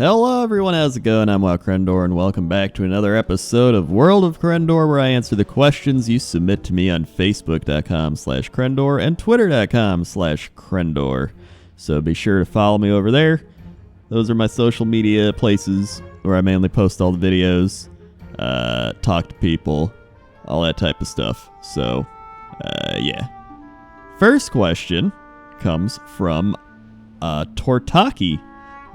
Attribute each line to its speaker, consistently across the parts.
Speaker 1: Hello everyone, how's it going? I'm WoW Crendor, and welcome back to another episode of World of Crendor, where I answer the questions you submit to me on Facebook.com/Crendor and Twitter.com/Crendor. So be sure to follow me over there. Those are my social media places where I mainly post all the videos, talk to people, all that type of stuff. So, yeah. First question comes from Tortaki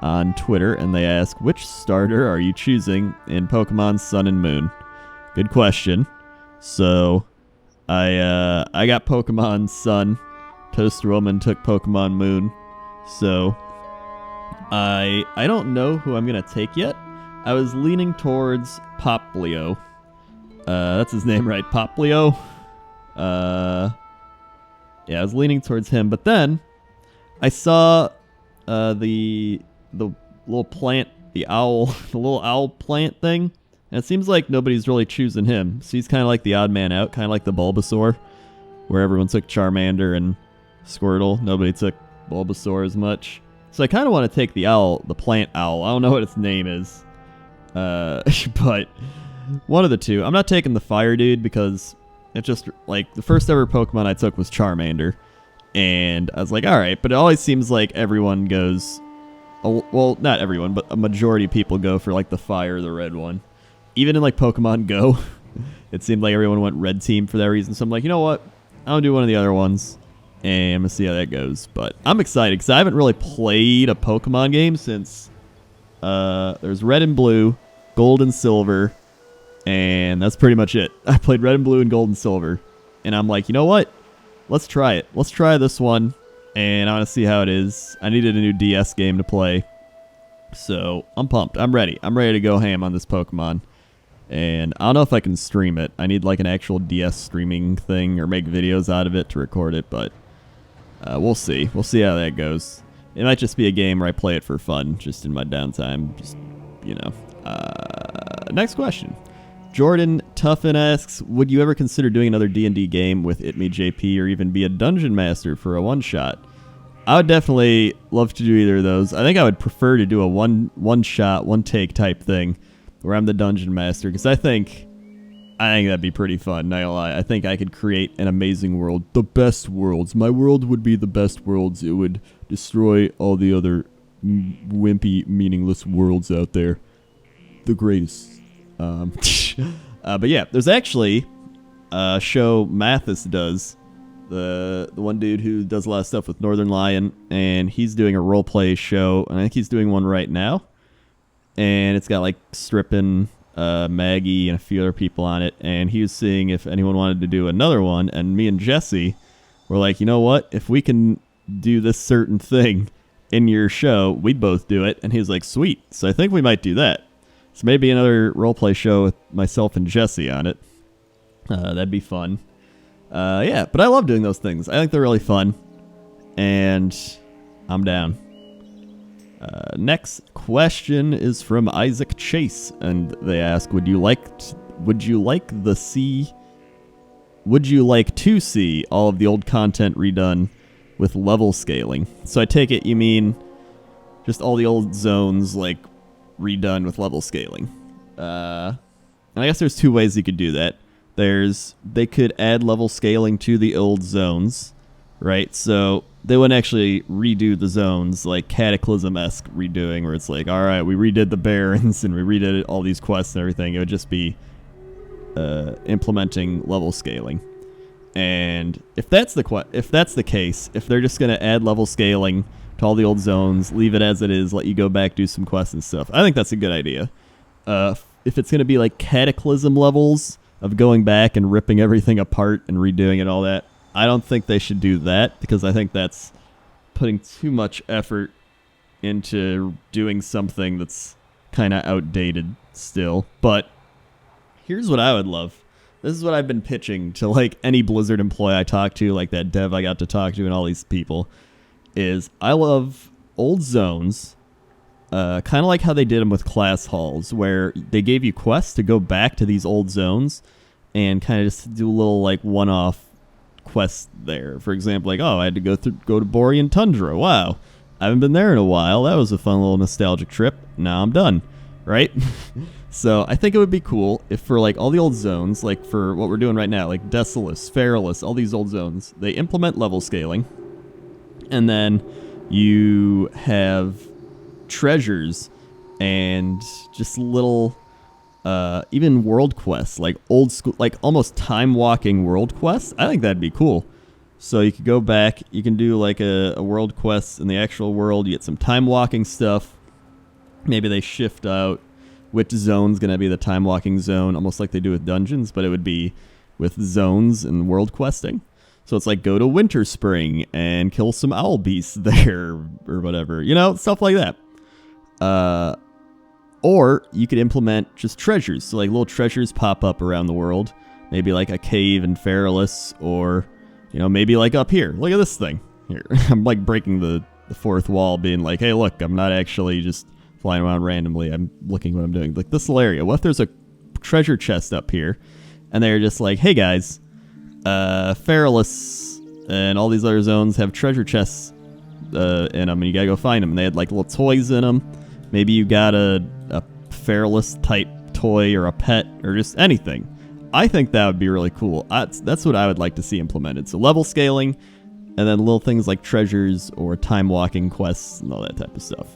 Speaker 1: on Twitter, and they ask, which starter are you choosing in Pokemon Sun and Moon? Good question. So, I got Pokemon Sun. Toaster Woman took Pokemon Moon. So, I don't know who I'm gonna take yet. I was leaning towards Poplio. That's his name, right? Poplio? Yeah, I was leaning towards him, but then I saw the little plant, the owl, the little owl plant thing, and it seems like nobody's really choosing him. So he's kind of like the odd man out, kind of like the Bulbasaur, where everyone took Charmander and Squirtle. Nobody took Bulbasaur as much. So I kind of want to take the owl, the plant owl. I don't know what its name is, but one of the two. I'm not taking the fire dude because it just, like, the first ever Pokemon I took was Charmander. And I was like, alright, but it always seems like everyone goes, well, not everyone, but a majority of people go for, like, the fire or the red one. Even in, like, Pokemon Go, it seemed like everyone went red team for that reason. So I'm like, you know what? I'll do one of the other ones, and I'm going to see how that goes. But I'm excited, because I haven't really played a Pokemon game since there's Red and Blue, Gold and Silver, and that's pretty much it. I played Red and Blue and Gold and Silver, and I'm like, you know what? Let's try it. Let's try this one, and I want to see how it is. I needed a new DS game to play, so I'm pumped. I'm ready. I'm ready to go ham on this Pokemon, and I don't know if I can stream it. I need like an actual DS streaming thing or make videos out of it to record it, but we'll see. We'll see how that goes. It might just be a game where I play it for fun, just in my downtime. Just, you know. Next question. Jordan Tuffin asks, would you ever consider doing another D&D game with ItMeJP or even be a dungeon master for a one-shot? I would definitely love to do either of those. I think I would prefer to do a one-shot, one-take type thing where I'm the dungeon master, because I think that'd be pretty fun, not gonna lie. I think I could create an amazing world. The best worlds. My world would be the best worlds. It would destroy all the other wimpy, meaningless worlds out there. The greatest. But yeah, there's actually a show Mathis does, the one dude who does a lot of stuff with Northern Lion, and he's doing a roleplay show, and I think he's doing one right now, and it's got like Strippin, Maggie, and a few other people on it, and he was seeing if anyone wanted to do another one, and me and Jesse were like, you know what, if we can do this certain thing in your show, we'd both do it, and he was like, sweet, so I think we might do that. So maybe another roleplay show with myself and Jesse on it. That'd be fun. Yeah, but I love doing those things. I think they're really fun. And I'm down. Next question is from Isaac Chase. And they ask, would you like to see all of the old content redone with level scaling? So I take it you mean just all the old zones, like, redone with level scaling. And I guess there's two ways you could do that. They could add level scaling to the old zones, right? So they wouldn't actually redo the zones like Cataclysm-esque redoing, where it's like, all right, we redid the Barrens and we redid all these quests and everything. It would just be implementing level scaling. And if that's the case, if they're just going to add level scaling to all the old zones, leave it as it is, let you go back, do some quests and stuff, I think that's a good idea. If it's going to be like Cataclysm levels of going back and ripping everything apart and redoing it, all that, I don't think they should do that, because I think that's putting too much effort into doing something that's kind of outdated still. But here's what I would love. This is what I've been pitching to like any Blizzard employee I talk to, like that dev I got to talk to and all these people, is I love old zones, kind of like how they did them with class halls, where they gave you quests to go back to these old zones and kind of just do a little like one-off quests there. For example, like, oh, I had to go to Borean Tundra. Wow. I haven't been there in a while. That was a fun little nostalgic trip. Now I'm done, right? So I think it would be cool if for like all the old zones, like for what we're doing right now, like Desolace, Feralus, all these old zones, they implement level scaling, and then you have treasures and just little even world quests, like old school, like almost time walking world quests. I think that'd be cool. So you could go back, you can do like a world quest in the actual world, you get some time walking stuff. Maybe they shift out which zone's going to be the time walking zone, almost like they do with dungeons, but it would be with zones and world questing. So it's like go to Winter Spring and kill some owl beasts there or whatever, you know, stuff like that. Or you could implement just treasures. So like little treasures pop up around the world. Maybe like a cave in Feralus, or, you know, maybe like up here. Look at this thing. Here, I'm like breaking the fourth wall, being like, hey, look, I'm not actually just flying around randomly. I'm looking what I'm doing. Like this little area. What if there's a treasure chest up here? And they're just like, hey guys, Feralus and all these other zones have treasure chests in them, and you gotta go find them. And they had like little toys in them. Maybe you got a Feralus type toy or a pet or just anything. I think that would be really cool. That's what I would like to see implemented. So level scaling, and then little things like treasures or time walking quests and all that type of stuff.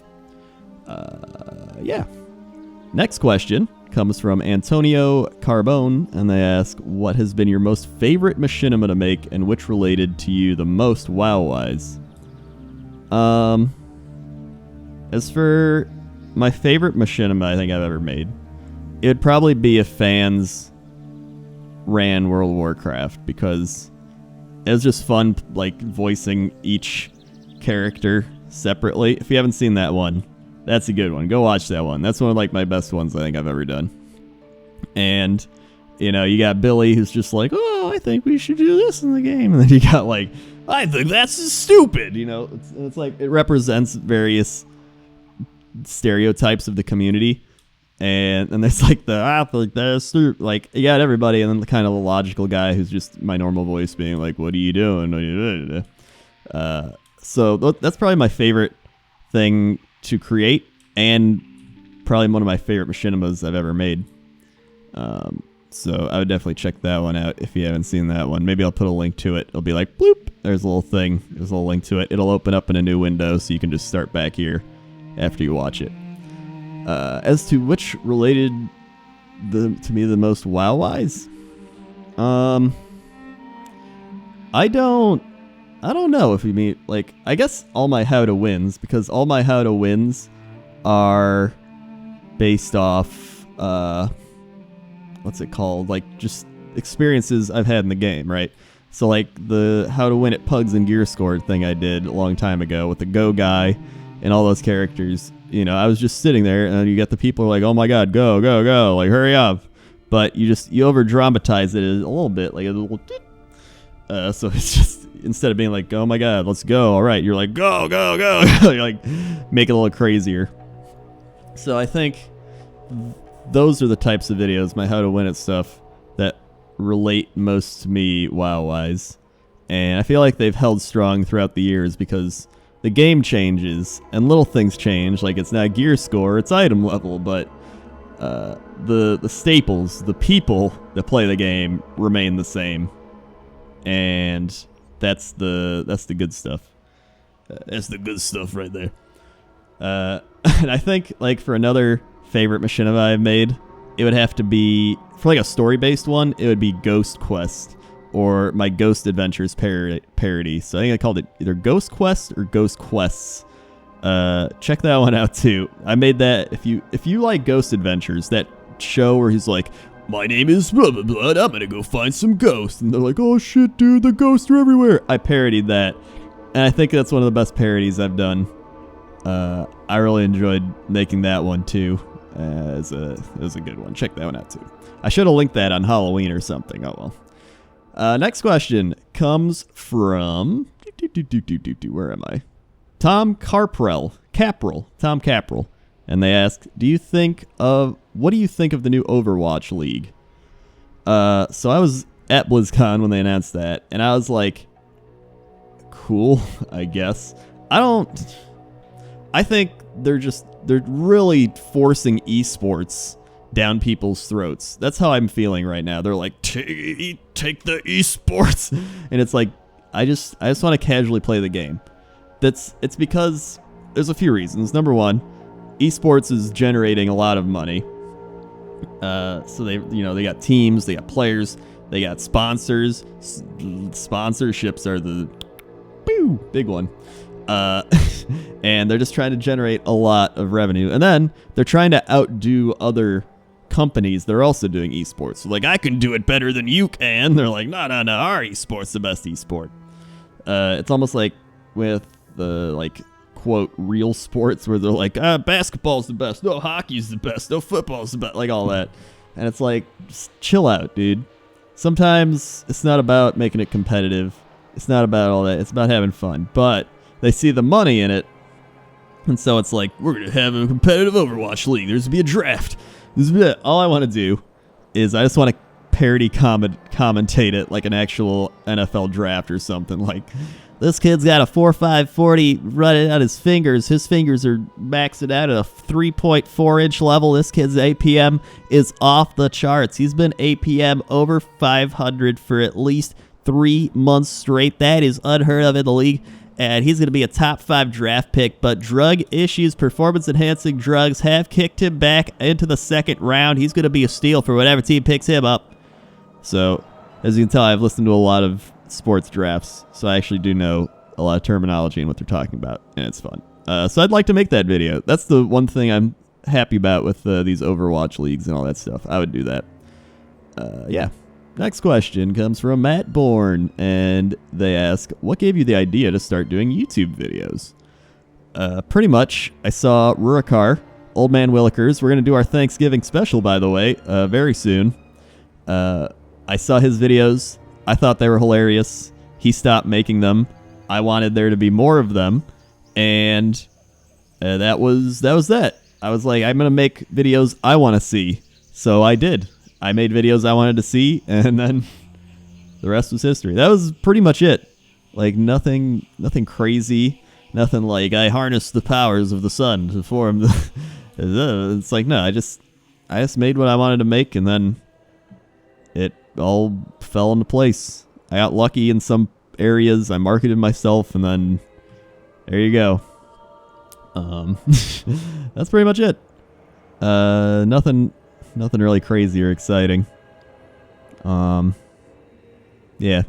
Speaker 1: Yeah. Next question comes from Antonio Carbone, and they ask, what has been your most favorite machinima to make, and which related to you the most WoW-wise? As for my favorite machinima I think I've ever made, it would probably be if fans ran World of Warcraft, because it was just fun, like, voicing each character separately. If you haven't seen that one, that's a good one. Go watch that one. That's one of like my best ones I think I've ever done. And, you know, you got Billy, who's just like, oh, I think we should do this in the game. And then you got like, I think that's stupid. You know, it's like it represents various stereotypes of the community. And there's like I think that's stupid. Like, you got everybody, and then the kind of the logical guy who's just my normal voice being like, what are you doing? So that's probably my favorite thing to create, and probably one of my favorite machinimas I've ever made. So I would definitely check that one out if you haven't seen that one. Maybe I'll put a link to it. It'll be like, bloop, there's a little thing. There's a little link to it. It'll open up in a new window, so you can just start back here after you watch it. As to which related to me the most WoW-wise, I don't know if you mean, like, I guess all my how to wins, because all my how to wins are based off, what's it called? Like, just experiences I've had in the game, right? So, like, the how to win at Pugs and Gear Scored thing I did a long time ago with the Go guy and all those characters, you know, I was just sitting there, and you got the people like, oh my god, go, go, go, like, hurry up. But you over-dramatize it a little bit, like a little so it's just, instead of being like, oh my god, let's go, all right, you're like, go, go, go. You're like, make it a little crazier. So I think those are the types of videos, my how to win it stuff, that relate most to me WoW-wise. And I feel like they've held strong throughout the years, because the game changes and little things change. Like, it's not gear score, it's item level, but the staples, the people that play the game remain the same. And that's the good stuff. That's the good stuff right there. And I think, like, for another favorite machinima I've made, it would have to be, for like a story-based one, it would be Ghost Quest, or my Ghost Adventures parody. So I think I called it either Ghost Quest or Ghost Quests. Check that one out too. I made that. If you like Ghost Adventures, that show where he's like, my name is blah blah blah, I'm gonna go find some ghosts, and they're like, oh shit dude, the ghosts are everywhere. I parodied that, and I think that's one of the best parodies I've done. I really enjoyed making that one too. It was a good one. Check that one out too. I should have linked that on Halloween or something. Oh well. Next question comes from where am I? Tom Caprell, Tom Caprell, and they ask, what do you think of the new Overwatch League? So I was at BlizzCon when they announced that, and I was like, cool, I guess. I don't I think they're really forcing esports down people's throats. That's how I'm feeling right now. They're like, take the esports, and it's like, I just want to casually play the game. It's because there's a few reasons. Number one, esports is generating a lot of money. So they got teams, they got players, they got sponsors. Sponsorships are the big one. And they're just trying to generate a lot of revenue. And then they're trying to outdo other companies that are also doing esports. So like, I can do it better than you can. They're like, no, our esport's the best esport. It's almost like with the like quote real sports where they're like, basketball's the best, no, hockey's the best, no, football's the best, like all that. And it's like, just chill out, dude. Sometimes it's not about making it competitive. It's not about all that. It's about having fun. But they see the money in it, and so it's like, we're going to have a competitive Overwatch League. There's going to be a draft. All I want to do is I just want to parody commentate it like an actual NFL draft or something. Like, this kid's got a 4.5 40 running out his fingers. His fingers are maxed out at a 3.4 inch level. This kid's APM is off the charts. He's been APM over 500 for at least 3 months straight. That is unheard of in the league. And he's going to be a top 5 draft pick, but drug issues, performance-enhancing drugs have kicked him back into the second round. He's going to be a steal for whatever team picks him up. So, as you can tell, I've listened to a lot of sports drafts, so I actually do know a lot of terminology and what they're talking about, and it's fun. So I'd like to make that video. That's the one thing I'm happy about with these Overwatch leagues and all that stuff. I would do that. Yeah. Next question comes from Matt Bourne, and they ask, what gave you the idea to start doing YouTube videos? Pretty much, I saw Rurikar, Old Man Willikers. We're going to do our Thanksgiving special, by the way, very soon. I saw his videos. I thought they were hilarious. He stopped making them. I wanted there to be more of them, and that was that. I was like, I'm going to make videos I want to see, so I did. I made videos I wanted to see, and then the rest was history. That was pretty much it. Like, nothing crazy. Nothing like, I harnessed the powers of the sun to form the... It's like, no, I just made what I wanted to make, and then it all fell into place. I got lucky in some areas. I marketed myself, and then there you go. That's pretty much it. Nothing really crazy or exciting. Yeah.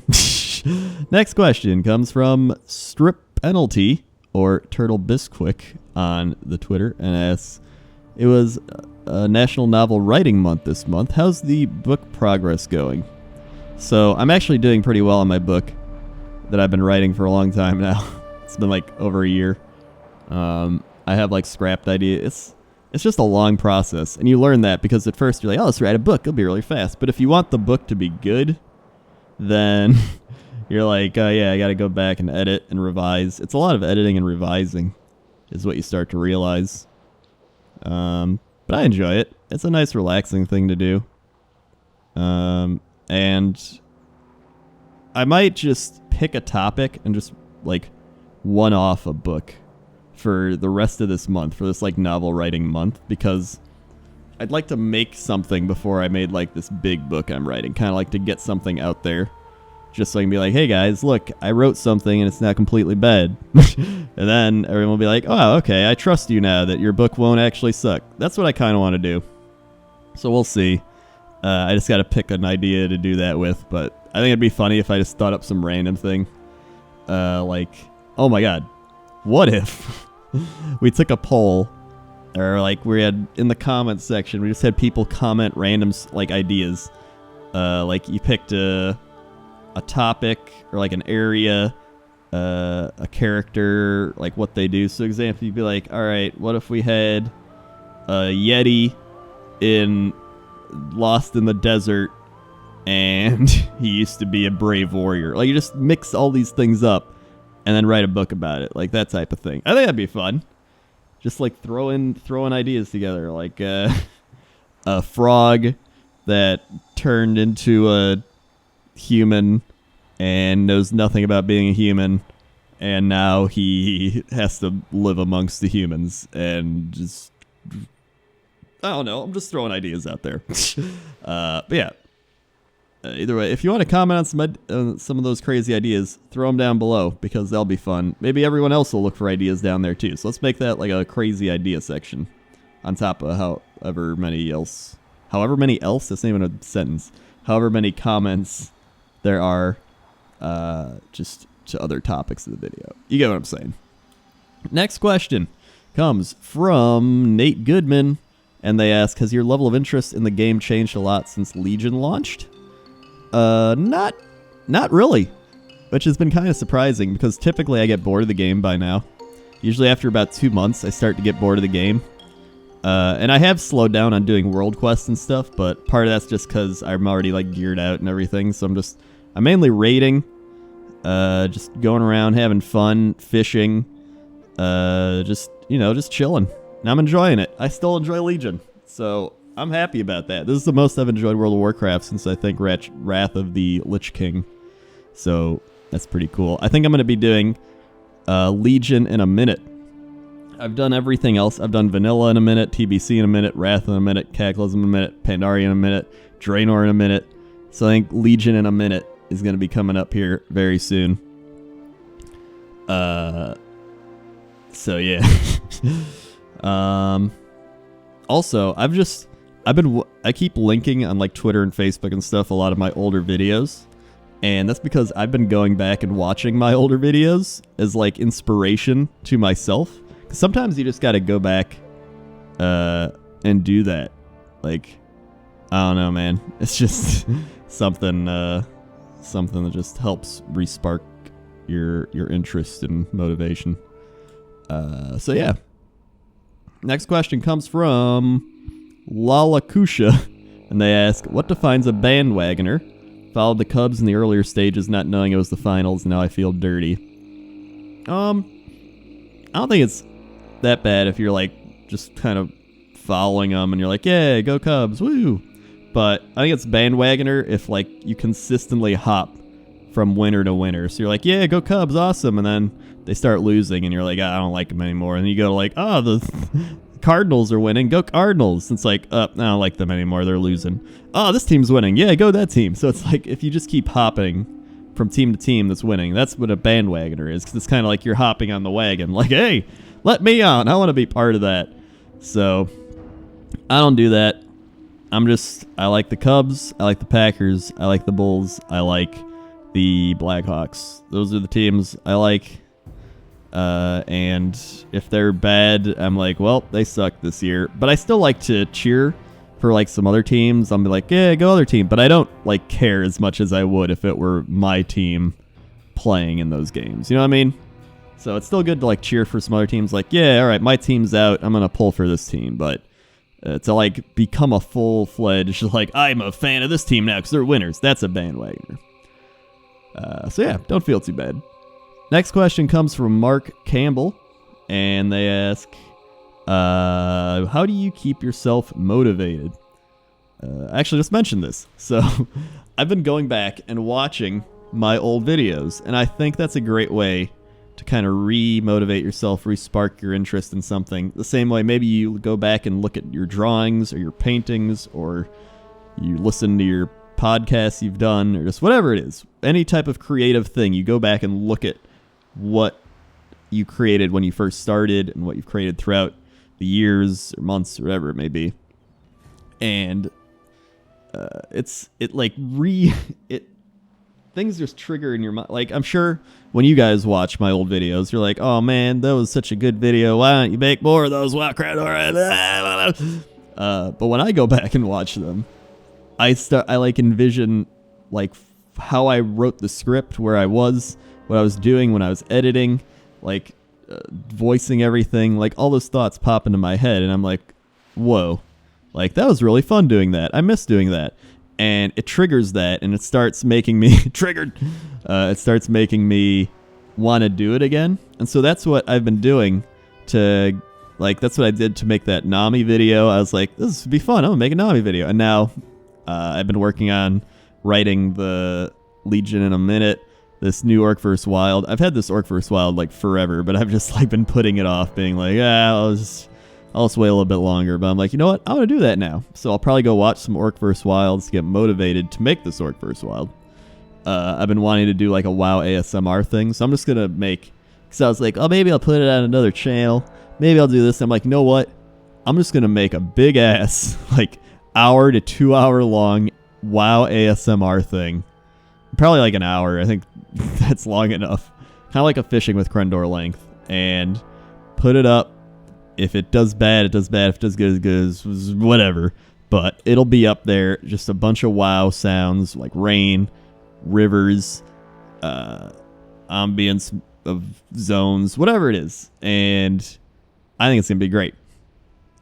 Speaker 1: Next question comes from Strip Penalty, or Turtle Bisquick on the Twitter, and asks, it was National Novel Writing Month this month. How's the book progress going? So I'm actually doing pretty well on my book that I've been writing for a long time now. It's been like over a year. I have like scrapped ideas. It's just a long process, and you learn that because at first you're like, oh, let's write a book. It'll be really fast. But if you want the book to be good, then you're like, oh, yeah, I got to go back and edit and revise. It's a lot of editing and revising is what you start to realize. But I enjoy it. It's a nice, relaxing thing to do. And I might just pick a topic and just, like, one-off a book for the rest of this month, for this like novel writing month, because I'd like to make something before I made like this big book I'm writing, kind of like to get something out there just so I can be like, hey guys, look, I wrote something and it's not completely bad. And then everyone will be like, oh, okay, I trust you now that your book won't actually suck. That's what I kind of want to do. So we'll see. I just got to pick an idea to do that with, but I think it'd be funny if I just thought up some random thing. Like, oh my god, what if we took a poll, or like we had in the comments section, we just had people comment random like ideas. Like you picked a topic or like an area, a character, like what they do. So example, you'd be like, all right, what if we had a Yeti lost in the desert, and he used to be a brave warrior. Like you just mix all these things up and then write a book about it, like that type of thing. I think that'd be fun. Just like throwing ideas together, like a frog that turned into a human and knows nothing about being a human, and now he has to live amongst the humans and just, I don't know, I'm just throwing ideas out there. But yeah, either way, if you want to comment on some of those crazy ideas, throw them down below because they'll be fun. Maybe everyone else will look for ideas down there too. So let's make that like a crazy idea section on top of however many else, that's not even a sentence, however many comments there are just to other topics of the video. You get what I'm saying. Next question comes from Nate Goodman, and they ask, has your level of interest in the game changed a lot since Legion launched? Not really, which has been kind of surprising because typically I get bored of the game by now. Usually after about 2 months, I start to get bored of the game. And I have slowed down on doing world quests and stuff, but part of that's just because I'm already like geared out and everything. So I'm mainly raiding, just going around having fun, fishing, just chilling. And I'm enjoying it. I still enjoy Legion, so I'm happy about that. This is the most I've enjoyed World of Warcraft since I think Wrath of the Lich King. So that's pretty cool. I think I'm going to be doing Legion in a minute. I've done everything else. I've done Vanilla in a minute, TBC in a minute, Wrath in a minute, Cataclysm in a minute, Pandaria in a minute, Draenor in a minute. So I think Legion in a minute is going to be coming up here very soon. So yeah. Also, I keep linking on like Twitter and Facebook and stuff a lot of my older videos. And that's because I've been going back and watching my older videos as like inspiration to myself. Cause sometimes you just got to go back and do that. Like, I don't know, man. It's just something that just helps re-spark your interest and motivation. So yeah. Next question comes from Lalakusha, and they ask, what defines a bandwagoner? Followed the Cubs in the earlier stages, not knowing it was the finals. Now I feel dirty. I don't think it's that bad if you're like just kind of following them and you're like, yeah, go Cubs, woo. But I think it's bandwagoner if like you consistently hop from winner to winner. So you're like, yeah, go Cubs, awesome. And then they start losing and you're like, I don't like them anymore. And then you go like, oh, the Cardinals are winning, go Cardinals. It's like, I don't like them anymore, they're losing. Oh, this team's winning, yeah, go that team. So it's like, if you just keep hopping from team to team that's winning, that's what a bandwagoner is. Because it's kind of like you're hopping on the wagon. Like, hey, let me on, I want to be part of that. So I don't do that. I like the Cubs, I like the Packers, I like the Bulls, I like the Blackhawks. Those are the teams I like. And if they're bad, I'm like, well, they suck this year. But I still like to cheer for like some other teams. I'll be like, yeah, go other team. But I don't like care as much as I would if it were my team playing in those games. You know what I mean? So it's still good to like cheer for some other teams. Like, yeah, all right, my team's out, I'm gonna pull for this team. But to like become a full-fledged like, I'm a fan of this team now because they're winners, that's a bandwagoner. So yeah, don't feel too bad. Next question comes from Mark Campbell, and they ask, how do you keep yourself motivated? I actually just mentioned this. So I've been going back and watching my old videos, and I think that's a great way to kind of re-motivate yourself, re-spark your interest in something. The same way maybe you go back and look at your drawings or your paintings, or you listen to your podcasts you've done, or just whatever it is. Any type of creative thing, you go back and look at what you created when you first started and what you've created throughout the years or months or whatever it may be. And things just trigger in your mind. Like, I'm sure when you guys watch my old videos, you're like, oh man, that was such a good video, why don't you make more of those? But when I go back and watch them, I like envision like how I wrote the script, where I was, what I was doing when I was editing, like voicing everything, like all those thoughts pop into my head, and I'm like, whoa, like that was really fun doing that. I miss doing that. And it triggers that, and it starts making me it starts making me want to do it again. And so that's what I've been doing to, like, that's what I did to make that Nami video. I was like, this would be fun, I'm gonna make a Nami video. And now I've been working on writing the Legion in a minute this new Orc vs. Wild. I've had this Orc vs. Wild like forever, but I've just like been putting it off, being like, I'll just wait a little bit longer. But I'm like, you know what? I want to do that now. So I'll probably go watch some Orc vs. Wilds to get motivated to make this Orc vs. Wild. I've been wanting to do like a WoW ASMR thing, so I'm just gonna make. Because I was like, oh, maybe I'll put it on another channel. Maybe I'll do this. I'm like, you know what? I'm just gonna make a big ass like hour to 2 hour long WoW ASMR thing. Probably like an hour. I think that's long enough. Kind of like a fishing with Crendor length. And put it up. If it does bad, it does bad. If it does good, it goes whatever. But it'll be up there. Just a bunch of WoW sounds like rain, rivers, ambience of zones, whatever it is. And I think it's going to be great.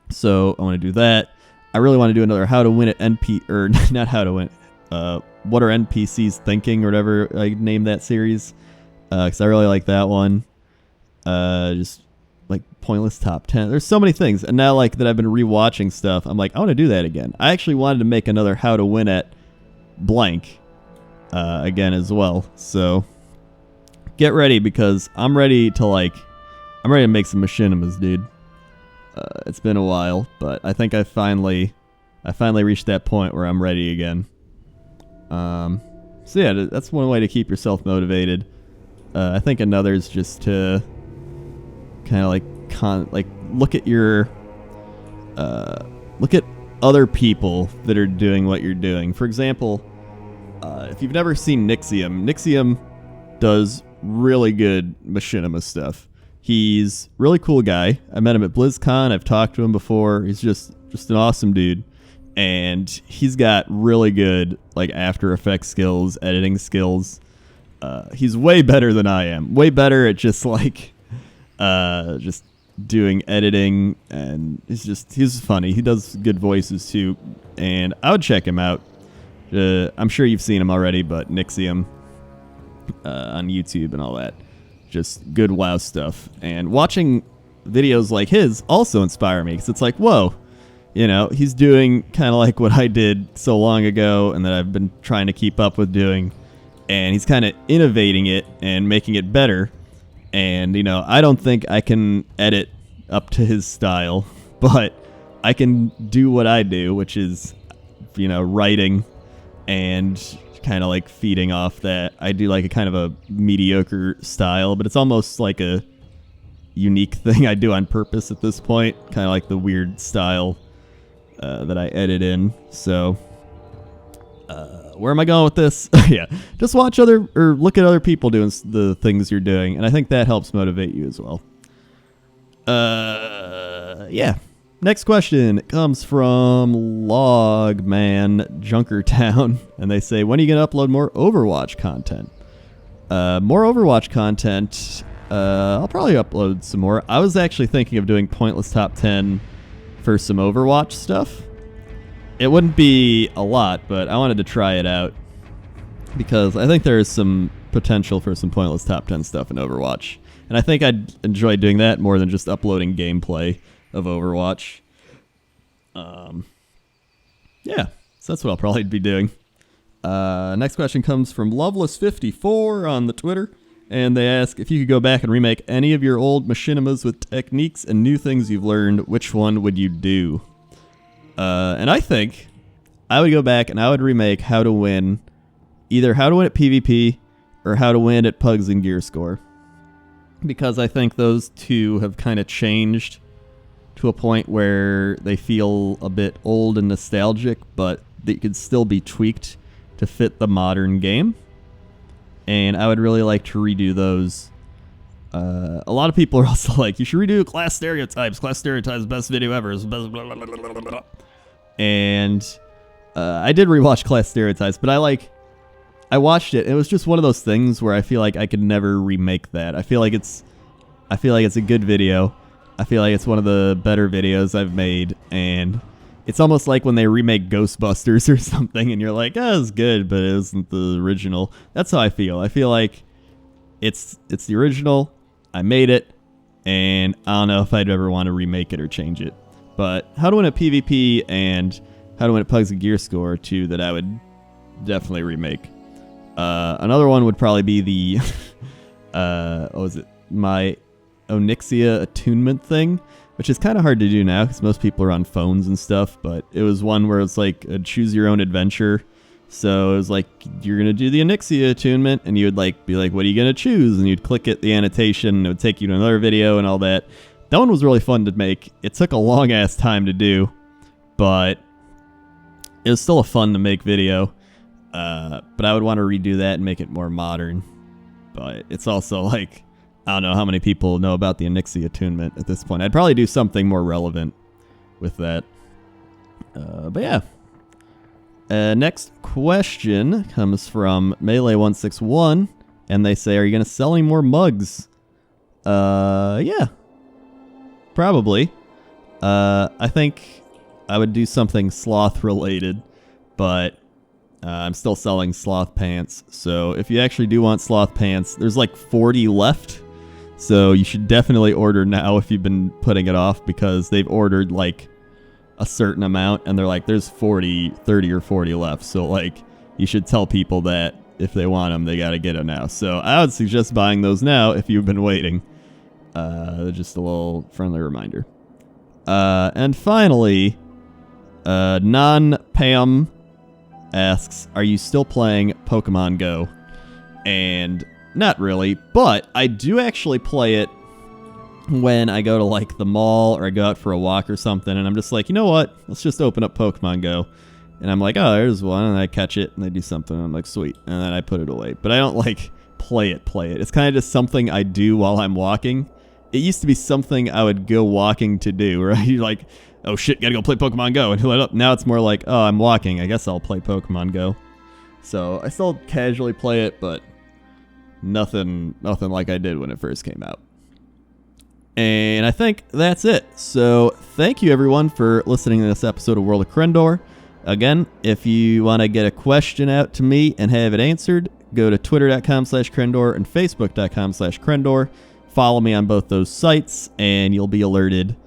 Speaker 1: So I want to do that. I really want to do another How to Win at NP, or not How to Win, What Are NPCs Thinking, or whatever I named that series. Because I really like that one. Just like pointless top 10. There's so many things. And now like that I've been rewatching stuff, I'm like, I want to do that again. I actually wanted to make another How to Win at blank again as well. So get ready, because I'm ready to make some machinimas, dude. It's been a while, but I think I finally reached that point where I'm ready again. So yeah, that's one way to keep yourself motivated. I think another is just to kind of look at your look at other people that are doing what you're doing. For example, if you've never seen Nixium does really good machinima stuff. He's a really cool guy. I met him at BlizzCon. I've talked to him before. He's just an awesome dude. And he's got really good like After Effects skills, editing skills. He's way better than I am. Way better at just doing editing, and he's funny. He does good voices too. And I would check him out. I'm sure you've seen him already, but Nixium on YouTube and all that. Just good WoW stuff. And watching videos like his also inspire me, because it's like, whoa, he's doing kind of like what I did so long ago and that I've been trying to keep up with doing. And he's kind of innovating it and making it better. And, I don't think I can edit up to his style, but I can do what I do, which is, writing and kind of like feeding off that. I do like a kind of a mediocre style, but it's almost like a unique thing I do on purpose at this point, kind of like the weird style that I edit in. So where am I going with this? Yeah, just watch look at other people doing the things you're doing, and I think that helps motivate you as well. Yeah. Next question comes from Logman Junkertown, and they say, when are you going to upload more Overwatch content? More Overwatch content, I'll probably upload some more. I was actually thinking of doing pointless top 10 for some Overwatch stuff. It wouldn't be a lot, but I wanted to try it out, because I think there is some potential for some pointless top 10 stuff in Overwatch. And I think I'd enjoy doing that more than just uploading gameplay of Overwatch. Yeah, so that's what I'll probably be doing. Next question comes from Loveless54 on the Twitter, and they ask, if you could go back and remake any of your old machinimas with techniques and new things you've learned, which one would you do? And I think I would go back and I would remake How to Win, either How to Win at PvP or How to Win at Pugs and Gear Score, because I think those two have kind of changed to a point where they feel a bit old and nostalgic, but they could still be tweaked to fit the modern game. And I would really like to redo those. A lot of people are also like, you should redo Class Stereotypes. Class Stereotypes, best video ever. Is best blah, blah, blah, blah, blah, blah. And I did rewatch Class Stereotypes, but I watched it. It was just one of those things where I feel like I could never remake that. I feel like it's a good video. I feel like it's one of the better videos I've made, and it's almost like when they remake Ghostbusters or something, and you're like, oh, it's good, but it isn't the original. That's how I feel. I feel like it's the original. I made it, and I don't know if I'd ever want to remake it or change it. But How to Win at PvP and How to Win at Pugs and Gear Score are two that I would definitely remake. Another one would probably be the, what was it? My Onyxia attunement thing, which is kind of hard to do now because most people are on phones and stuff, but it was one where it's like a choose your own adventure. So it was like, you're going to do the Onyxia attunement, and you would like be like, what are you going to choose? And you'd click it, the annotation, and it would take you to another video and all that. That one was really fun to make. It took a long ass time to do, but it was still a fun to make video. But I would want to redo that and make it more modern. But it's also like, I don't know how many people know about the Onyxia attunement at this point. I'd probably do something more relevant with that. But yeah. Next question comes from Melee161, and they say, are you going to sell any more mugs? Yeah. Probably. I think I would do something sloth related, but I'm still selling sloth pants. So if you actually do want sloth pants, there's like 40 left. So you should definitely order now if you've been putting it off, because they've ordered like a certain amount and they're like, there's 30 or 40 left. So like, you should tell people that if they want them, they got to get them now. So I would suggest buying those now if you've been waiting. Just a little friendly reminder. And finally, Non-Pam asks, are you still playing Pokemon Go? And not really, but I do actually play it when I go to like the mall or I go out for a walk or something, and I'm just like, you know what? Let's just open up Pokemon Go. And I'm like, oh, there's one, and I catch it and I do something, and I'm like, sweet. And then I put it away. But I don't like play it. It's kind of just something I do while I'm walking. It used to be something I would go walking to do, right? You're like, oh shit, gotta go play Pokemon Go. And let up. Now it's more like, oh, I'm walking. I guess I'll play Pokemon Go. So I still casually play it, but nothing like I did when it first came out. And I think that's it. So thank you everyone for listening to this episode of World of Crendor. Again, if you want to get a question out to me and have it answered, go to twitter.com/Crendor and facebook.com/Crendor. Follow me on both those sites, and you'll be alerted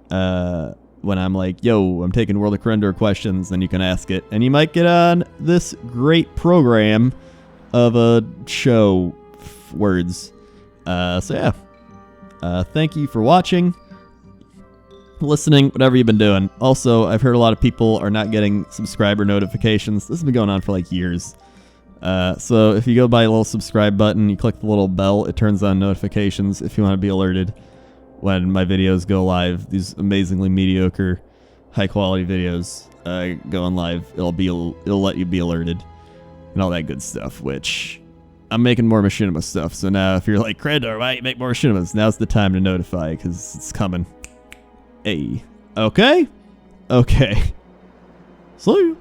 Speaker 1: when I'm like, yo, I'm taking World of Crendor questions, then you can ask it. And you might get on this great program of a show words. So yeah. Thank you for watching, listening, whatever you've been doing. Also, I've heard a lot of people are not getting subscriber notifications. This has been going on for like years. So if you go by a little subscribe button, you click the little bell, it turns on notifications if you want to be alerted when my videos go live. These amazingly mediocre, high quality videos going live. It'll let you be alerted and all that good stuff, which I'm making more Machinima stuff. So now if you're like, Crendor, why don't you make more Machinimas? Now's the time to notify, because it's coming. Hey. Okay. See you.